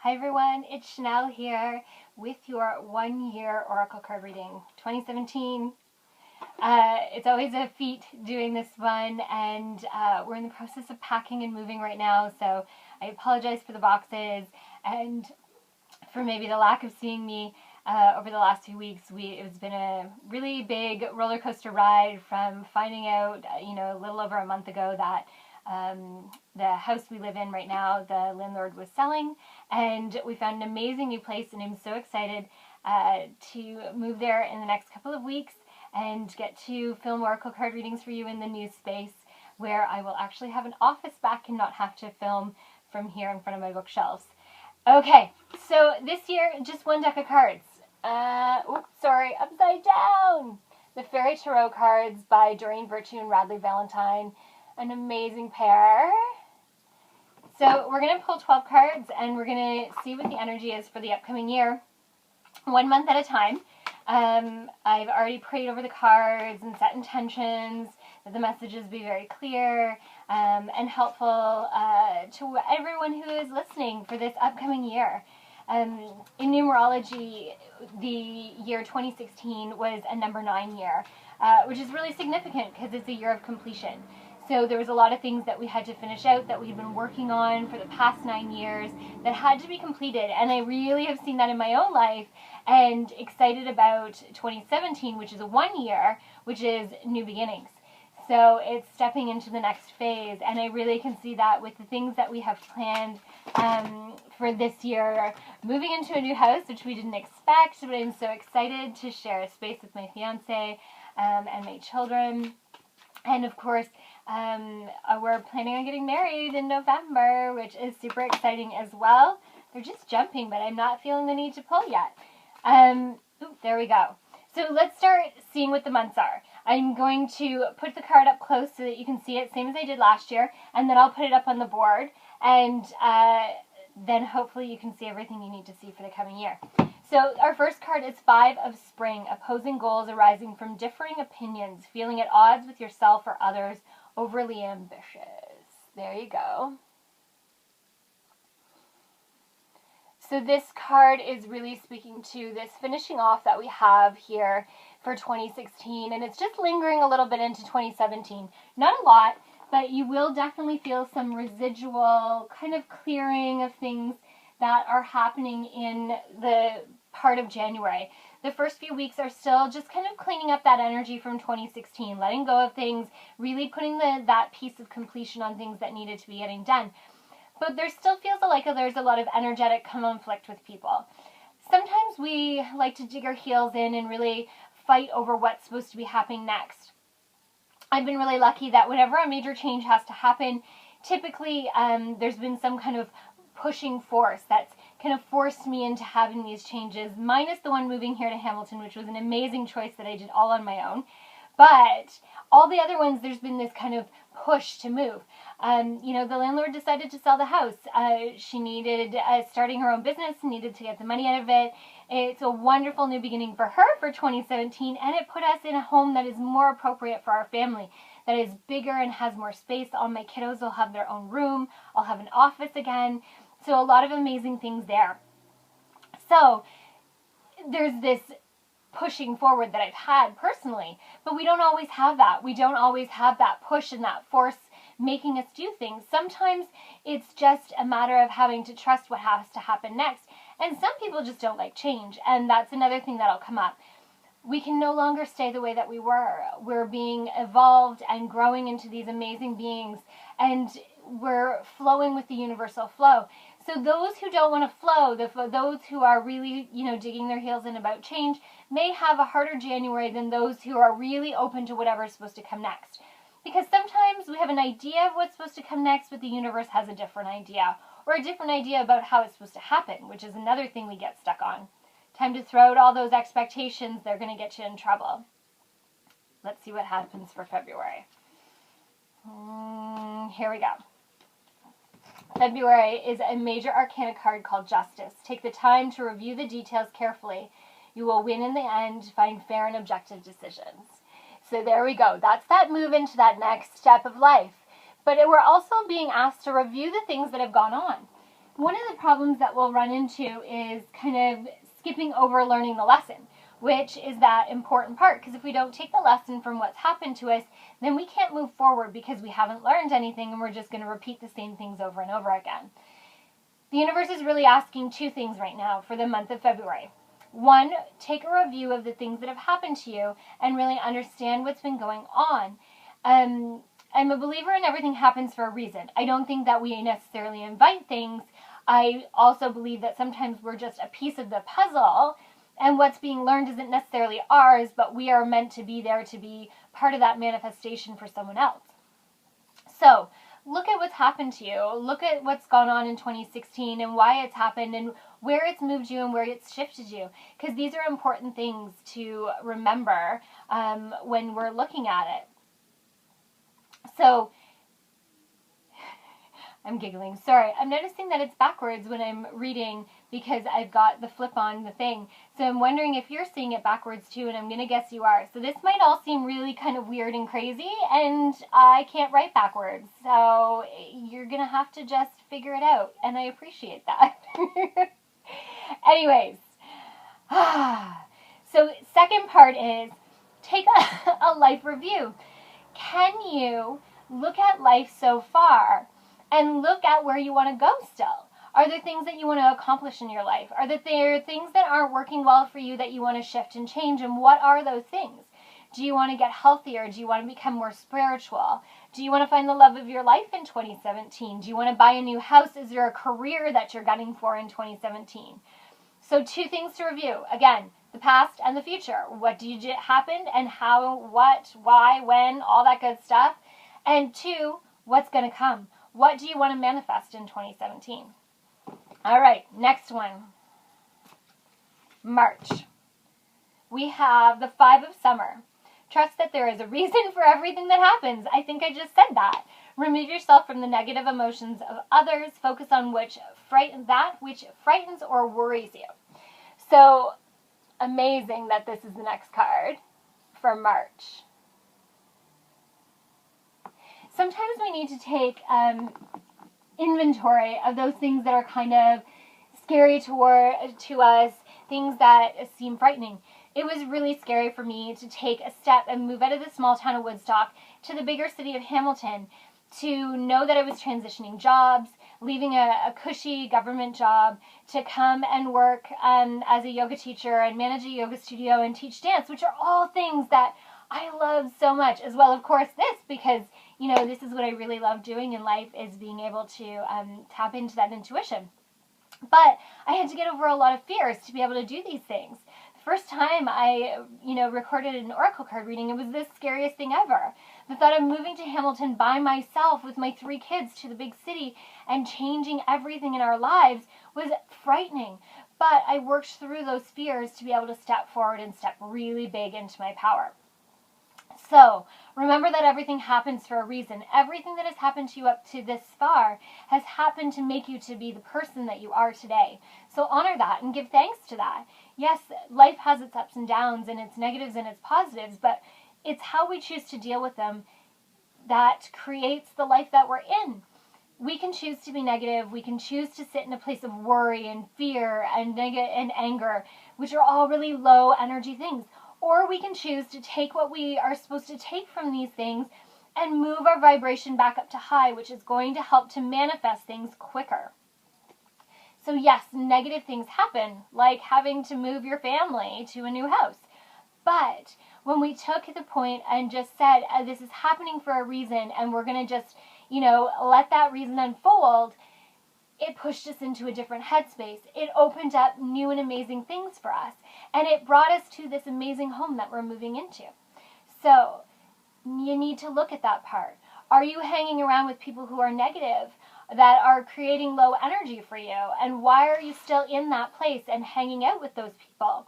Hi everyone, it's Chanel here with your 1-year Oracle card reading 2017. It's always a feat doing this one, and we're in the process of packing and moving right now, so I apologize for the boxes and for maybe the lack of seeing me over the last few weeks. It's been a really big roller coaster ride from finding out, a little over a month ago that the house we live in right now, the landlord was selling, and we found an amazing new place, and I'm so excited to move there in the next couple of weeks and get to film Oracle card readings for you in the new space where I will actually have an office back and not have to film from here in front of my bookshelves. Okay, so this year, just one deck of cards. Upside down! The Fairy Tarot cards by Doreen Virtue and Radley Valentine. An amazing pair. So we're going to pull 12 cards and we're going to see what the energy is for the upcoming year, 1 month at a time. I've already prayed over the cards and set intentions that the messages be very clear and helpful to everyone who is listening for this upcoming year. In numerology, the year 2016 was a number 9 year, which is really significant because it's a year of completion. So there was a lot of things that we had to finish out that we've been working on for the past 9 years that had to be completed. And I really have seen that in my own life and excited about 2017, which is a 1 year, which is new beginnings. So it's stepping into the next phase. And I really can see that with the things that we have planned for this year. Moving into a new house, which we didn't expect, but I'm so excited to share a space with my fiance and my children. And of course, we're planning on getting married in November, which is super exciting as well. They're just jumping, but I'm not feeling the need to pull yet. There we go. So let's start seeing what the months are. I'm going to put the card up close so that you can see it, same as I did last year, and then I'll put it up on the board, and then hopefully you can see everything you need to see for the coming year. So our first card is 5 of Spring, opposing goals arising from differing opinions, feeling at odds with yourself or others, overly ambitious. There you go. So this card is really speaking to this finishing off that we have here for 2016, and it's just lingering a little bit into 2017. Not a lot, but you will definitely feel some residual kind of clearing of things that are happening in the part of January. The first few weeks are still just kind of cleaning up that energy from 2016, letting go of things, really putting that piece of completion on things that needed to be getting done. But there still feels like there's a lot of energetic conflict with people. Sometimes we like to dig our heels in and really fight over what's supposed to be happening next. I've been really lucky that whenever a major change has to happen, typically there's been some kind of pushing force that's kind of forced me into having these changes, minus the one moving here to Hamilton, which was an amazing choice that I did all on my own. But all the other ones, there's been this kind of push to move. The landlord decided to sell the house. She needed, starting her own business, needed to get the money out of it. It's a wonderful new beginning for her for 2017, and it put us in a home that is more appropriate for our family, that is bigger and has more space. All my kiddos will have their own room. I'll have an office again. So a lot of amazing things there. So there's this pushing forward that I've had personally, but we don't always have that. We don't always have that push and that force making us do things. Sometimes it's just a matter of having to trust what has to happen next. And some people just don't like change, and that's another thing that'll come up. We can no longer stay the way that we were. We're being evolved and growing into these amazing beings, and we're flowing with the universal flow. So those who don't want to flow, those who are really, digging their heels in about change, may have a harder January than those who are really open to whatever is supposed to come next. Because sometimes we have an idea of what's supposed to come next, but the universe has a different idea, or a different idea about how it's supposed to happen, which is another thing we get stuck on. Time to throw out all those expectations. They're going to get you in trouble. Let's see what happens for February. Here we go. February is a major arcana card called Justice. Take the time to review the details carefully. You will win in the end. Find fair and objective decisions. So there we go. That's that move into that next step of life. But we're also being asked to review the things that have gone on. one of the problems that we'll run into is kind of skipping over learning the lesson, which is that important part. Because if we don't take the lesson from what's happened to us, then we can't move forward because we haven't learned anything and we're just going to repeat the same things over and over again. The universe is really asking two things right now for the month of February. One, take a review of the things that have happened to you and really understand what's been going on. I'm a believer in everything happens for a reason. I don't think that we necessarily invite things. I also believe that sometimes we're just a piece of the puzzle, and what's being learned isn't necessarily ours, but we are meant to be there to be part of that manifestation for someone else. So, look at what's happened to you. Look at what's gone on in 2016 and why it's happened and where it's moved you and where it's shifted you. Because these are important things to remember when we're looking at it. So, I'm giggling. Sorry, I'm noticing that it's backwards when I'm reading because I've got the flip on the thing. So I'm wondering if you're seeing it backwards too, and I'm going to guess you are. So this might all seem really kind of weird and crazy, and I can't write backwards. So you're going to have to just figure it out, and I appreciate that. Anyways, so second part is take a life review. Can you look at life so far and look at where you want to go still? Are there things that you want to accomplish in your life? Are there things that aren't working well for you that you want to shift and change? And what are those things? Do you want to get healthier? Do you want to become more spiritual? Do you want to find the love of your life in 2017? Do you want to buy a new house? Is there a career that you're gunning for in 2017? So 2 things to review. Again, the past and the future. What did happen and how, what, why, when, all that good stuff. And 2, what's going to come? What do you want to manifest in 2017? All right, next one. March. We have the 5 of summer. Trust that there is a reason for everything that happens. I think I just said that. Remove yourself from the negative emotions of others. Focus on which frightens or worries you. So, amazing that this is the next card for March. Sometimes we need to take inventory of those things that are kind of scary to us, things that seem frightening. It was really scary for me to take a step and move out of the small town of Woodstock to the bigger city of Hamilton, to know that I was transitioning jobs, leaving a cushy government job, to come and work as a yoga teacher and manage a yoga studio and teach dance, which are all things that I love so much, as well, of course, this, because, you know, this is what I really love doing in life, is being able to tap into that intuition. But I had to get over a lot of fears to be able to do these things. The first time I, recorded an oracle card reading, it was the scariest thing ever. The thought of moving to Hamilton by myself with my 3 kids to the big city and changing everything in our lives was frightening. But I worked through those fears to be able to step forward and step really big into my power. So, remember that everything happens for a reason. Everything that has happened to you up to this far has happened to make you to be the person that you are today. So honor that and give thanks to that. Yes, life has its ups and downs and its negatives and its positives, but it's how we choose to deal with them that creates the life that we're in. We can choose to be negative. We can choose to sit in a place of worry and fear and anger, which are all really low energy things. Or we can choose to take what we are supposed to take from these things and move our vibration back up to high, which is going to help to manifest things quicker. So yes, negative things happen, like having to move your family to a new house. But when we took the point and just said, this is happening for a reason, and we're going to just, let that reason unfold, it pushed us into a different headspace. It opened up new and amazing things for us. And it brought us to this amazing home that we're moving into. So, you need to look at that part. Are you hanging around with people who are negative, that are creating low energy for you? And why are you still in that place and hanging out with those people?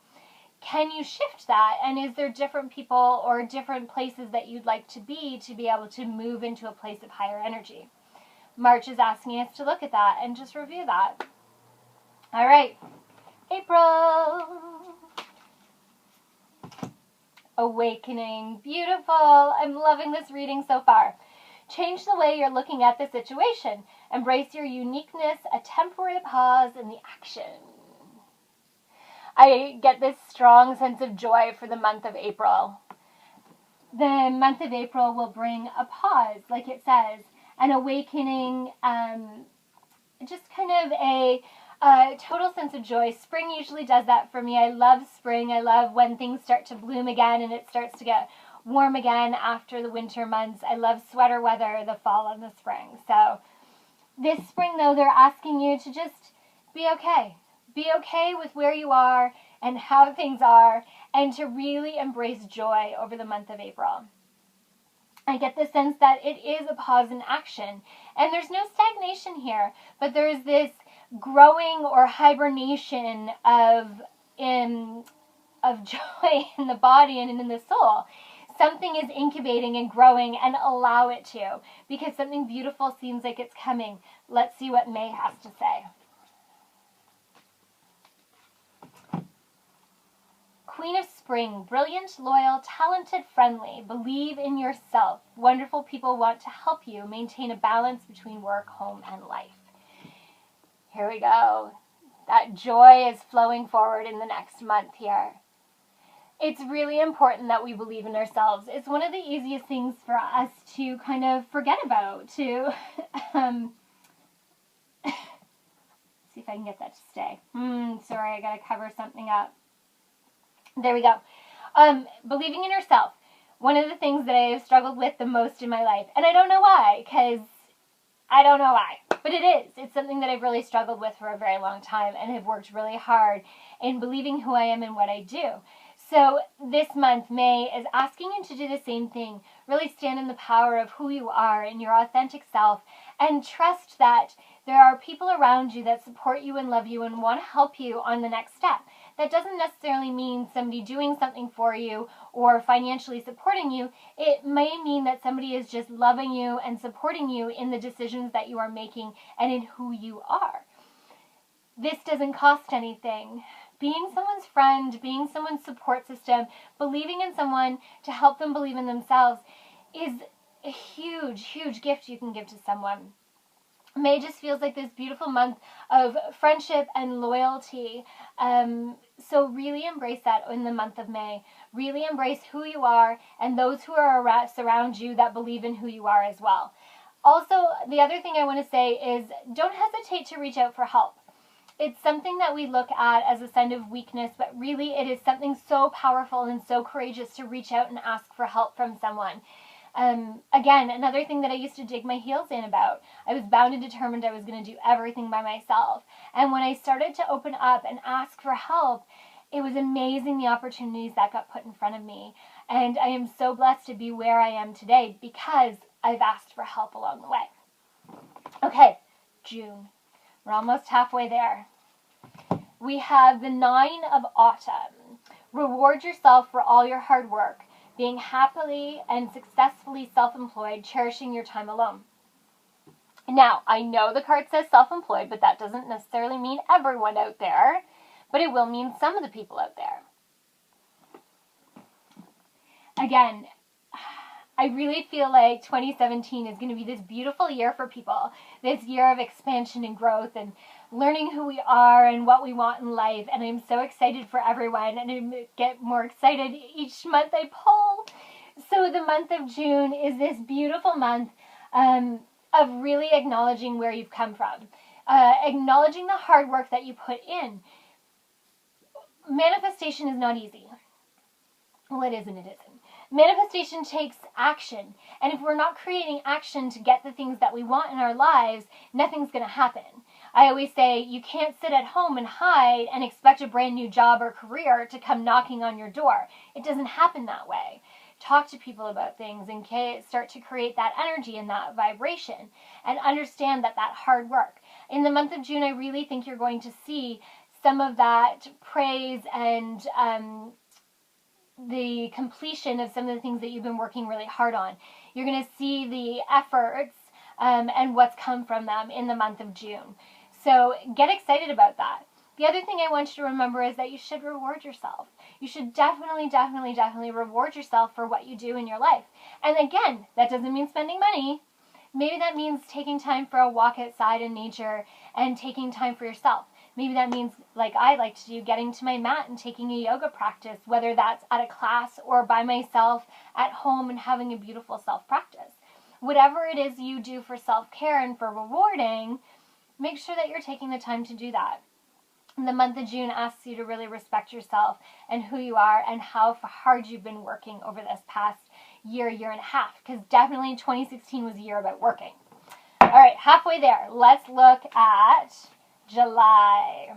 Can you shift that? And is there different people or different places that you'd like to be able to move into a place of higher energy? March is asking us to look at that and just review that. All right, April. Awakening. Beautiful. I'm loving this reading so far. Change the way you're looking at the situation. Embrace your uniqueness, a temporary pause in the action. I get this strong sense of joy for the month of April. The month of April will bring a pause, like it says, an awakening, just kind of a total sense of joy. Spring usually does that for me. I love spring. I love when things start to bloom again and it starts to get warm again after the winter months. I love sweater weather, the fall and the spring. So this spring, though, they're asking you to just be okay. Be okay with where you are and how things are, and to really embrace joy over the month of April. I get the sense that it is a pause in action, and there's no stagnation here, but there's this growing or hibernation of joy in the body and in the soul. Something is incubating and growing, and allow it to, because something beautiful seems like it's coming. Let's see what May has to say. Queen of Spring, brilliant, loyal, talented, friendly. Believe in yourself. Wonderful people want to help you maintain a balance between work, home, and life. Here we go. That joy is flowing forward in the next month here. It's really important that we believe in ourselves. It's one of the easiest things for us to kind of forget about, to see if I can get that to stay. Sorry, I gotta cover something up. There we go. Believing in yourself. One of the things that I have struggled with the most in my life. And I don't know why, because I don't know why. But it is. It's something that I've really struggled with for a very long time and have worked really hard in believing who I am and what I do. So this month, May is asking you to do the same thing. Really stand in the power of who you are and your authentic self, and trust that there are people around you that support you and love you and want to help you on the next step. That doesn't necessarily mean somebody doing something for you or financially supporting you. It may mean that somebody is just loving you and supporting you in the decisions that you are making and in who you are. This doesn't cost anything. Being someone's friend, being someone's support system, believing in someone to help them believe in themselves is a huge, huge gift you can give to someone. May just feels like this beautiful month of friendship and loyalty. So really embrace that in the month of May. Really embrace who you are and those who are surround you that believe in who you are as well. Also, the other thing I want to say is don't hesitate to reach out for help. It's something that we look at as a sign of weakness, but really it is something so powerful and so courageous to reach out and ask for help from someone. Again, another thing that I used to dig my heels in about. I was bound and determined I was going to do everything by myself. And when I started to open up and ask for help, it was amazing the opportunities that got put in front of me. And I am so blessed to be where I am today because I've asked for help along the way. Okay, June. We're almost halfway there. We have the 9 of Autumn. Reward yourself for all your hard work. Being happily and successfully self-employed, cherishing your time alone. Now, I know the card says self-employed, but that doesn't necessarily mean everyone out there, but it will mean some of the people out there. Again, I really feel like 2017 is going to be this beautiful year for people, this year of expansion and growth and learning who we are and what we want in life, and I'm so excited for everyone, and I get more excited each month I pull. So the month of June is this beautiful month of really acknowledging where you've come from, acknowledging the hard work that you put in. Manifestation is not easy. Well, it isn't, it isn't. Manifestation takes action, and if we're not creating action to get the things that we want in our lives, nothing's going to happen. I always say you can't sit at home and hide and expect a brand new job or career to come knocking on your door. It doesn't happen that way. Talk to people about things and start to create that energy and that vibration, and understand that hard work. In the month of June, I really think you're going to see some of that praise and the completion of some of the things that you've been working really hard on. You're going to see the efforts and what's come from them in the month of June. So get excited about that. The other thing I want you to remember is that you should reward yourself. You should definitely reward yourself for what you do in your life. And again, that doesn't mean spending money. Maybe that means taking time for a walk outside in nature and taking time for yourself. Maybe that means, like I like to do, getting to my mat and taking a yoga practice, whether that's at a class or by myself at home and having a beautiful self-practice. Whatever it is you do for self-care and for rewarding, make sure that you're taking the time to do that. The month of June asks you to really respect yourself and who you are and how hard you've been working over this past year, year and a half, because definitely 2016 was a year about working. All right, halfway there. Let's look at July.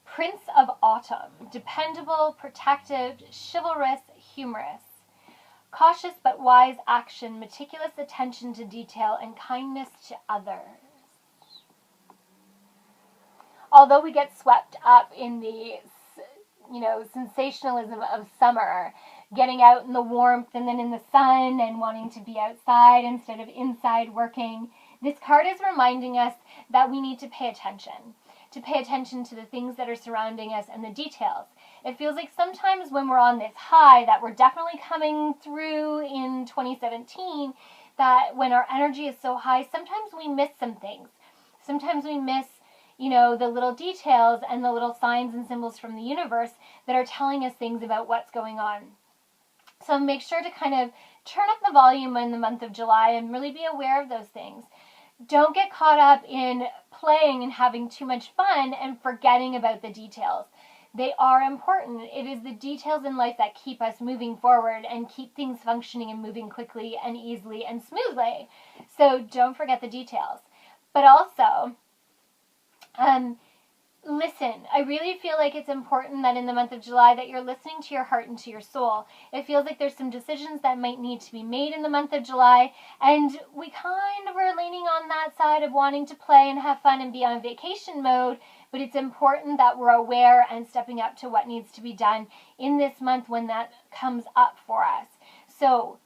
Prince of Autumn. Dependable, protective, chivalrous, humorous. Cautious but wise action, meticulous attention to detail, and kindness to others. Although we get swept up in the, sensationalism of summer, getting out in the warmth and then in the sun and wanting to be outside instead of inside working, this card is reminding us that we need to pay attention to the things that are surrounding us and the details. It feels like sometimes when we're on this high that we're definitely coming through in 2017, that when our energy is so high, sometimes we miss some things. Sometimes we miss the little details and the little signs and symbols from the universe that are telling us things about what's going on. So make sure to kind of turn up the volume in the month of July and really be aware of those things. Don't get caught up in playing and having too much fun and forgetting about the details. They are important. It is the details in life that keep us moving forward and keep things functioning and moving quickly and easily and smoothly. So don't forget the details. But also, listen. I really feel like it's important that in the month of July that you're listening to your heart and to your soul. It feels like there's some decisions that might need to be made in the month of July, and we kind of are leaning on that side of wanting to play and have fun and be on vacation mode, but it's important that we're aware and stepping up to what needs to be done in this month when that comes up for us. So,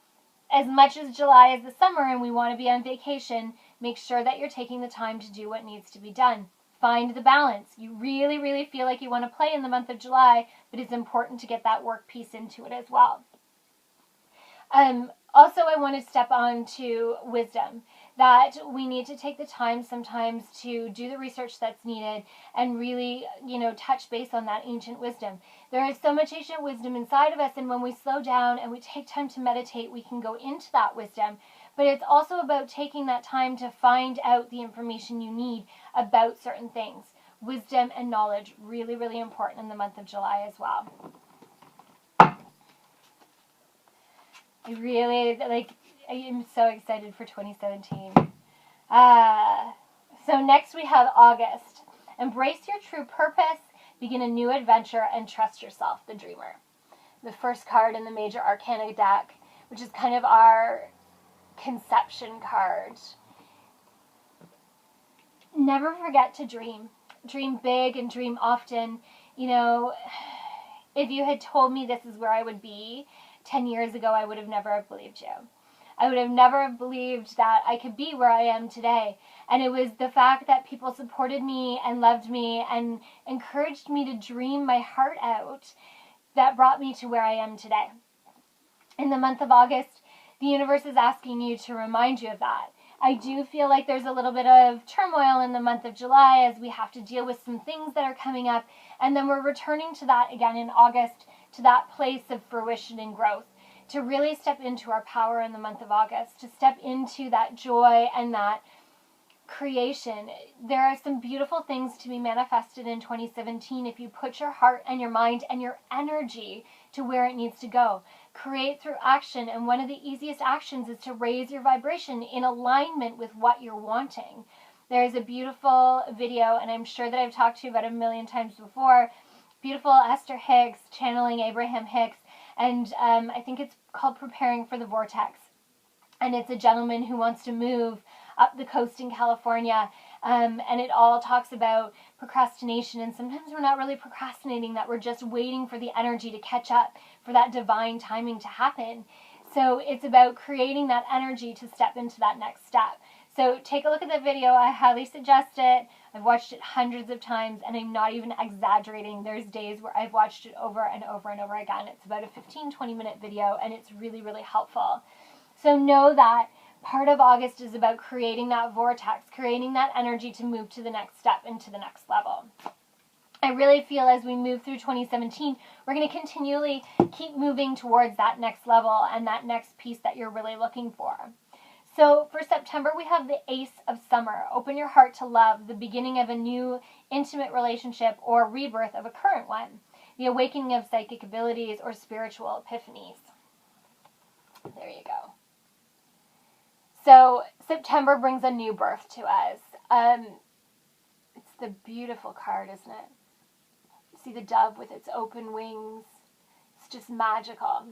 as much as July is the summer and we want to be on vacation, make sure that you're taking the time to do what needs to be done. Find the balance. You really, really feel like you want to play in the month of July, but it's important to get that work piece into it as well. Also, I want to step on to wisdom, that we need to take the time sometimes to do the research that's needed and really, touch base on that ancient wisdom. There is so much ancient wisdom inside of us, and when we slow down and we take time to meditate, we can go into that wisdom. But it's also about taking that time to find out the information you need about certain things. Wisdom and knowledge, really, really important in the month of July as well. I am so excited for 2017. So next we have August. Embrace your true purpose, begin a new adventure, and trust yourself, the dreamer. The first card in the Major Arcana deck, which is kind of our conception card. Never forget to dream. Dream big and dream often. If you had told me this is where I would be 10 years ago, I would have never believed you. I would have never believed that I could be where I am today. And it was the fact that people supported me and loved me and encouraged me to dream my heart out that brought me to where I am today. In the month of August, the universe is asking you to remind you of that. I do feel like there's a little bit of turmoil in the month of July as we have to deal with some things that are coming up. And then we're returning to that again in August, to that place of fruition and growth, to really step into our power in the month of August, to step into that joy and that creation. There are some beautiful things to be manifested in 2017 if you put your heart and your mind and your energy to where it needs to go. Create through action, and one of the easiest actions is to raise your vibration in alignment with what you're wanting. There's a beautiful video, and I'm sure that I've talked to you about it a million times before. Beautiful Esther Hicks channeling Abraham Hicks, and I think it's called Preparing for the Vortex. And it's a gentleman who wants to move up the coast in California, and it all talks about procrastination, and sometimes we're not really procrastinating, that we're just waiting for the energy to catch up, for that divine timing to happen. So it's about creating that energy to step into that next step. So take a look at the video. I highly suggest it. I've watched it hundreds of times, and I'm not even exaggerating. There's days where I've watched it over and over and over again. It's about a 15-20 minute video, and it's really, really helpful. So know that part of August is about creating that vortex, creating that energy to move to the next step and to the next level. I really feel as we move through 2017, we're going to continually keep moving towards that next level and that next piece that you're really looking for. So for September, we have the Ace of Summer. Open your heart to love, the beginning of a new intimate relationship or rebirth of a current one, the awakening of psychic abilities or spiritual epiphanies. There you go. So September brings a new birth to us. It's the beautiful card, isn't it? You see the dove with its open wings. It's just magical.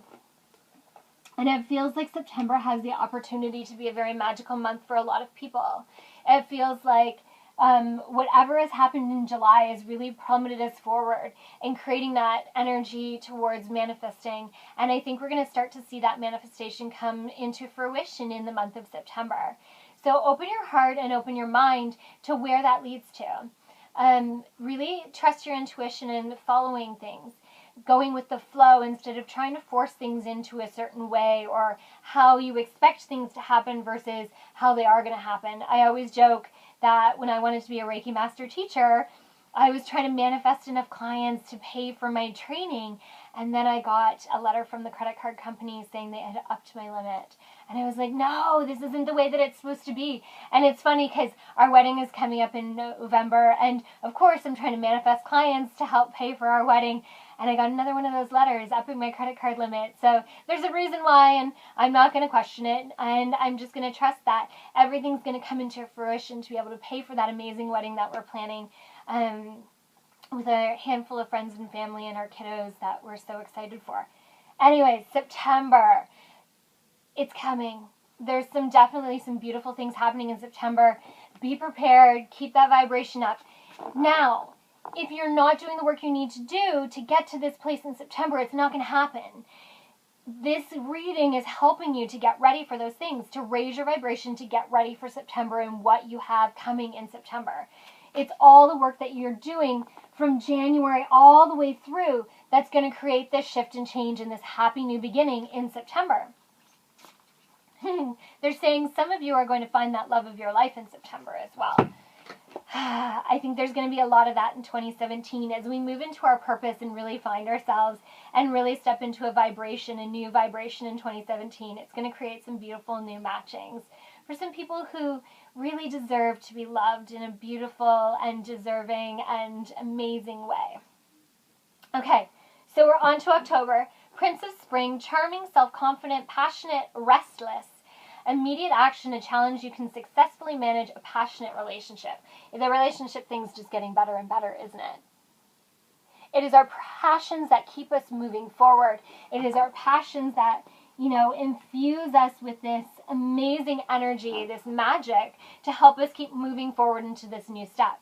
And it feels like September has the opportunity to be a very magical month for a lot of people. It feels like whatever has happened in July has really plummeted us forward and creating that energy towards manifesting. And I think we're going to start to see that manifestation come into fruition in the month of September. So open your heart and open your mind to where that leads to. Really trust your intuition and following things. Going with the flow instead of trying to force things into a certain way or how you expect things to happen versus how they are going to happen. I always joke that when I wanted to be a Reiki master teacher, I was trying to manifest enough clients to pay for my training, and then I got a letter from the credit card company saying they had upped my limit. And I was like, no, this isn't the way that it's supposed to be. And it's funny because our wedding is coming up in November, and of course I'm trying to manifest clients to help pay for our wedding. And I got another one of those letters upping my credit card limit. So there's a reason why, and I'm not going to question it. And I'm just going to trust that everything's going to come into fruition to be able to pay for that amazing wedding that we're planning with a handful of friends and family and our kiddos that we're so excited for. Anyway, September, it's coming. There's definitely some beautiful things happening in September. Be prepared. Keep that vibration up. Now, if you're not doing the work you need to do to get to this place in September, it's not going to happen. This reading is helping you to get ready for those things, to raise your vibration, to get ready for September and what you have coming in September. It's all the work that you're doing from January all the way through that's going to create this shift and change and this happy new beginning in September. They're saying some of you are going to find that love of your life in September as well. I think there's going to be a lot of that in 2017 as we move into our purpose and really find ourselves and really step into a new vibration in 2017. It's going to create some beautiful new matchings for some people who really deserve to be loved in a beautiful and deserving and amazing way. Okay, so we're on to October. Prince of Spring, charming, self-confident, passionate, restless. Immediate action, a challenge you can successfully manage a passionate relationship. The relationship thing's just getting better and better, isn't it? It is our passions that keep us moving forward. It is our passions that, infuse us with this amazing energy, this magic to help us keep moving forward into this new step.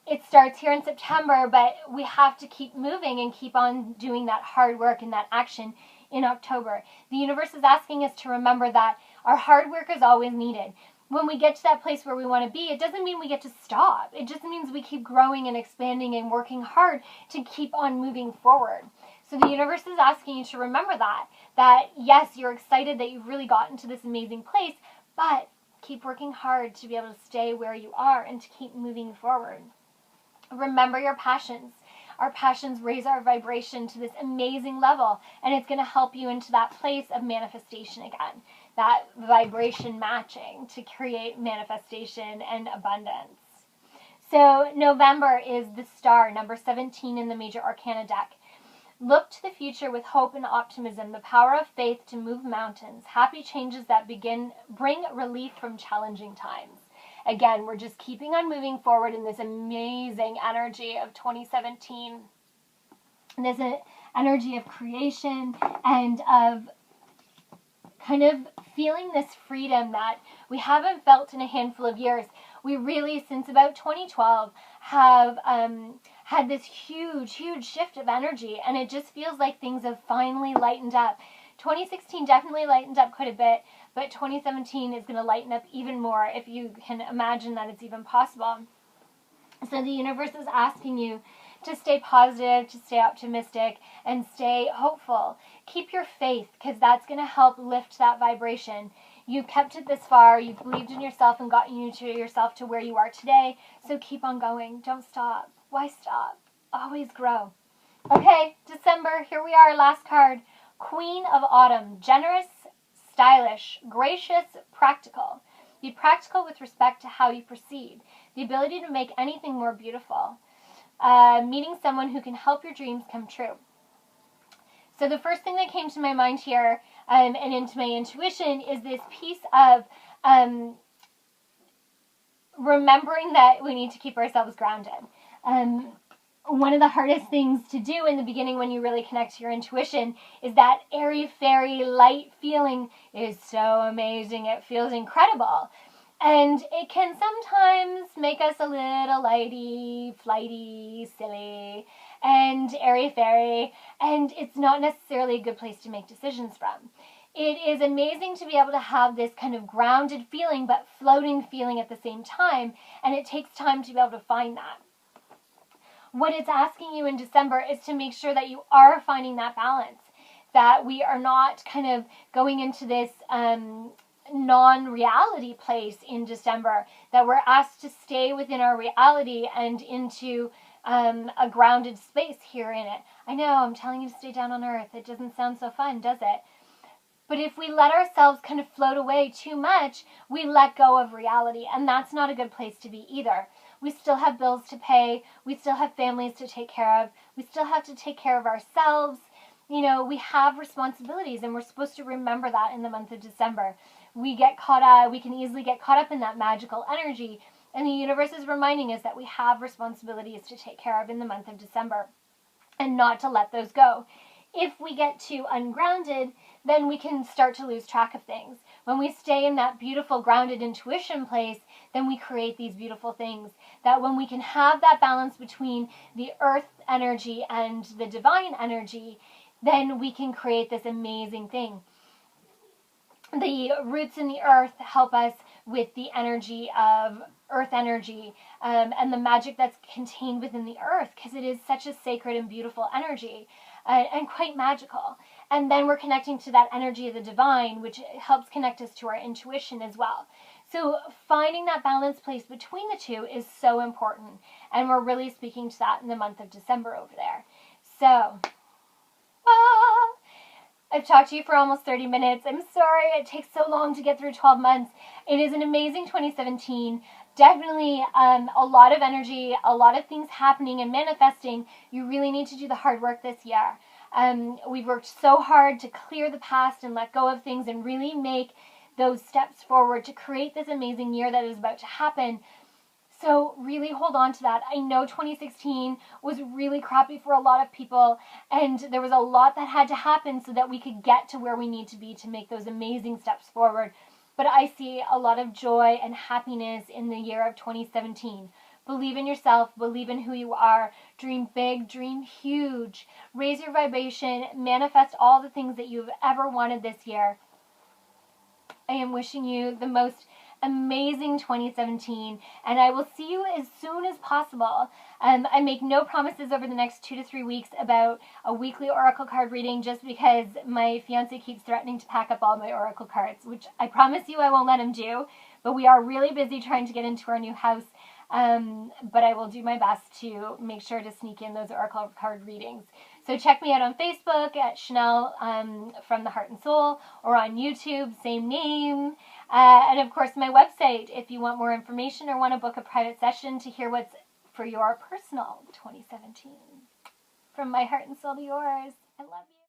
It starts here in September, but we have to keep moving and keep on doing that hard work and that action in October. The universe is asking us to remember that our hard work is always needed. When we get to that place where we want to be, it doesn't mean we get to stop. It just means we keep growing and expanding and working hard to keep on moving forward. So the universe is asking you to remember that yes, you're excited that you've really gotten to this amazing place, but keep working hard to be able to stay where you are and to keep moving forward. Remember your passions. Our passions raise our vibration to this amazing level, and it's going to help you into that place of manifestation again, that vibration matching to create manifestation and abundance. So November is the star, number 17 in the Major Arcana deck. Look to the future with hope and optimism, the power of faith to move mountains, happy changes that bring relief from challenging times. Again, we're just keeping on moving forward in this amazing energy of 2017. And there's an energy of creation and of kind of feeling this freedom that we haven't felt in a handful of years. We really, since about 2012, have had this huge shift of energy, and it just feels like things have finally lightened up. 2016 definitely lightened up quite a bit, but 2017 is going to lighten up even more if you can imagine that it's even possible. So the universe is asking you to stay positive, to stay optimistic, and stay hopeful. Keep your faith, because that's going to help lift that vibration. You've kept it this far. You've believed in yourself and gotten you to yourself to where you are today. So keep on going. Don't stop. Why stop? Always grow. Okay, December, here we are, last card. Queen of Autumn. Generous, stylish, gracious, practical. Be practical with respect to how you proceed. The ability to make anything more beautiful. Meeting someone who can help your dreams come true. So the first thing that came to my mind here and into my intuition is this piece of remembering that we need to keep ourselves grounded. One of the hardest things to do in the beginning when you really connect to your intuition is that airy-fairy light feeling is so amazing. It feels incredible. And it can sometimes make us a little lighty, flighty, silly, and airy-fairy, and it's not necessarily a good place to make decisions from. It is amazing to be able to have this kind of grounded feeling, but floating feeling at the same time, and it takes time to be able to find that. What it's asking you in December is to make sure that you are finding that balance, that we are not kind of going into this non-reality place in December, that we're asked to stay within our reality and into a grounded space here in it. I know, I'm telling you to stay down on earth. It doesn't sound so fun, does it? But if we let ourselves kind of float away too much, we let go of reality, and that's not a good place to be either. We still have bills to pay. We still have families to take care of. We still have to take care of ourselves. You know, we have responsibilities, and we're supposed to remember that in the month of December. We can easily get caught up in that magical energy, and the universe is reminding us that we have responsibilities to take care of in the month of December and not to let those go. If we get too ungrounded, then we can start to lose track of things. When we stay in that beautiful grounded intuition place, then we create these beautiful things. That when we can have that balance between the earth energy and the divine energy, then we can create this amazing thing. The roots in the earth help us with the energy of earth energy and the magic that's contained within the earth, because it is such a sacred and beautiful energy and quite magical. And then we're connecting to that energy of the divine, which helps connect us to our intuition as well. So finding that balance place between the two is so important, and we're really speaking to that in the month of December over there. So, I've talked to you for almost 30 minutes. I'm sorry it takes so long to get through 12 months. It is an amazing 2017. Definitely a lot of energy, a lot of things happening and manifesting. You really need to do the hard work this year. We've worked so hard to clear the past and let go of things and really make those steps forward to create this amazing year that is about to happen. So really hold on to that. I know 2016 was really crappy for a lot of people, and there was a lot that had to happen so that we could get to where we need to be to make those amazing steps forward. But I see a lot of joy and happiness in the year of 2017. Believe in yourself, believe in who you are, dream big, dream huge, raise your vibration, manifest all the things that you've ever wanted this year. I am wishing you the most amazing 2017, and I will see you as soon as possible. I make no promises over the next 2 to 3 weeks about a weekly oracle card reading, just because my fiance keeps threatening to pack up all my oracle cards, which I promise you I won't let him do, but we are really busy trying to get into our new house. But I will do my best to make sure to sneak in those oracle card readings. So check me out on Facebook at Chanel from the Heart and Soul, or on YouTube, same name. And of course my website if you want more information or want to book a private session to hear what's for your personal 2017. From my heart and soul to yours. I love you.